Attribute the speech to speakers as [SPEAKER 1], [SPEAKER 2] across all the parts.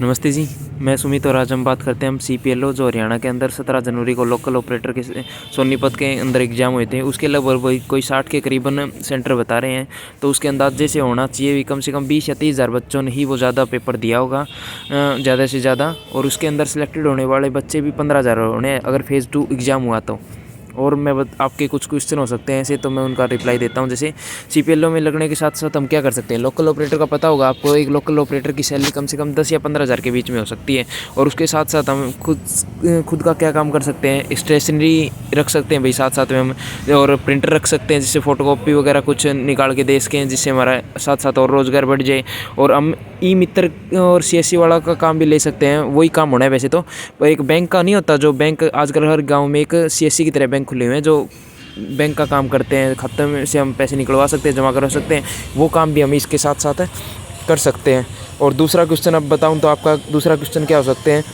[SPEAKER 1] नमस्ते जी, मैं सुमित और आज हम बात करते हैं हम सीपीएलओ जो हरियाणा के अंदर 17 जनवरी को लोकल ऑपरेटर के सोनीपत के अंदर एग्जाम हुए थे। उसके लगभग वही कोई 60 के करीबन सेंटर बता रहे हैं। तो उसके अंदाजे से होना चाहिए भी कम से कम 20 या 30 हज़ार बच्चों ने ही वो ज़्यादा पेपर दिया होगा, ज़्यादा से ज़्यादा। और उसके अंदर सिलेक्टेड होने वाले बच्चे भी 15,000 होने अगर फेज़ 2 एग्ज़ाम हुआ तो। और आपके कुछ क्वेश्चन हो सकते हैं ऐसे, तो मैं उनका रिप्लाई देता हूं। जैसे सीपीएलओ में लगने के साथ साथ हम क्या कर सकते हैं। लोकल ऑपरेटर का पता होगा आपको, एक लोकल ऑपरेटर की सैलरी कम से कम 10 या 15,000 के बीच में हो सकती है। और उसके साथ साथ हम खुद का क्या काम कर सकते हैं, स्टेशनरी रख सकते हैं भाई, साथ साथ में हम और प्रिंटर रख सकते हैं जिससे फ़ोटोकॉपी वगैरह कुछ निकाल के दे सकें, जिससे हमारा साथ साथ और रोज़गार बढ़ जाए। और हम ई मित्र और सीएससी वाला का काम भी ले सकते हैं, वही काम होना है वैसे तो। पर एक बैंक का नहीं होता, जो बैंक आजकल हर गाँव में एक सीएससी की तरह बैंक खुले हुए हैं जो बैंक का काम करते हैं, खाते में से हम पैसे निकलवा सकते हैं, जमा करवा सकते हैं। वो काम भी हम इसके साथ साथ कर सकते हैं। और दूसरा क्वेश्चन अब बताऊं तो आपका दूसरा क्वेश्चन क्या हो सकते हैं,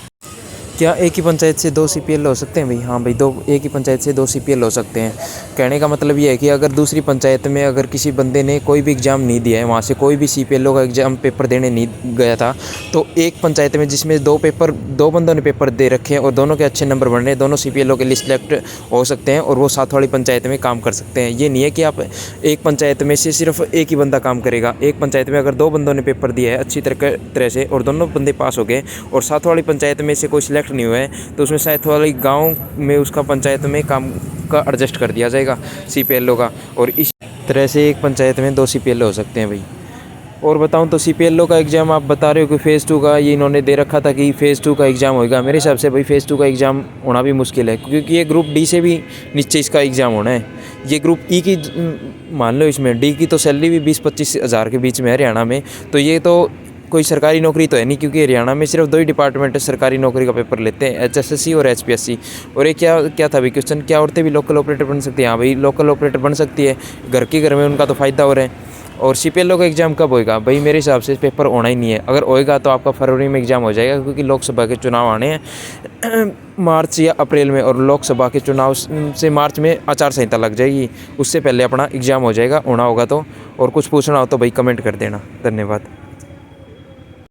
[SPEAKER 1] क्या एक ही पंचायत से 2 सीपीएल हो सकते हैं भाई? हाँ भाई, एक ही पंचायत से 2 सीपीएल हो सकते हैं। कहने का मतलब ये है कि अगर दूसरी पंचायत में अगर किसी बंदे ने कोई भी एग्ज़ाम नहीं दिया है, वहाँ से कोई भी सीपीएलओ का एग्ज़ाम पेपर देने नहीं गया था, तो एक पंचायत में जिसमें 2 बंदों ने पेपर दे रखे हैं और दोनों के अच्छे नंबर बन रहे हैं, दोनों सीपीएलओ के लिए सिलेक्ट हो सकते हैं और वो साथ वाली पंचायत में काम कर सकते हैं। ये नहीं है कि आप एक पंचायत में से सिर्फ एक ही बंदा काम करेगा। एक पंचायत में अगर 2 बंदों ने पेपर दिया है अच्छी तरह से और दोनों बंदे पास हो गए और साथ वाली पंचायत में से कोई सिलेक्ट नहीं हुआ है, तो उसमें साथ वाली गांव में उसका पंचायत में काम का एडजस्ट कर दिया जाएगा सीपीएलओ का। और इस तरह से एक पंचायत में 2 सीपीएलओ हो सकते हैं भाई। और बताऊं तो सीपीएलओ का एग्ज़ाम आप बता रहे हो कि फ़ेज़ 2 का ये इन्होंने दे रखा था कि फ़ेज़ 2 का एग्ज़ाम होगा। मेरे हिसाब से भाई फ़ेज़ 2 का एग्ज़ाम होना भी मुश्किल है, क्योंकि ये ग्रुप डी से भी नीचे इसका एग्ज़ाम होना है। ये ग्रुप ई की मान लो, इसमें डी की तो सैलरी भी 20-25 हज़ार के बीच में है हरियाणा में। तो ये तो कोई सरकारी नौकरी तो है नहीं, क्योंकि हरियाणा में सिर्फ 2 ही डिपार्टमेंट सरकारी नौकरी का पेपर लेते हैं, एचएसएससी और एचपीएससी। और ये क्या था भाई क्वेश्चन, क्या औरतें भी लोकल ऑपरेटर बन सकती हैं? हाँ भाई, लोकल ऑपरेटर बन सकती है, घर में उनका तो फ़ायदा हो रहा है। और सीपीएलओ का एग्ज़ाम कब होएगा भाई? मेरे हिसाब से पेपर होना ही नहीं है। अगर होएगा तो आपका फरवरी में एग्ज़ाम हो जाएगा, क्योंकि लोकसभा के चुनाव आने हैं मार्च या अप्रैल में, और लोकसभा के चुनाव से मार्च में आचार संहिता लग जाएगी, उससे पहले अपना एग्ज़ाम हो जाएगा, होना होगा तो। और कुछ पूछना हो तो भाई कमेंट कर देना। धन्यवाद।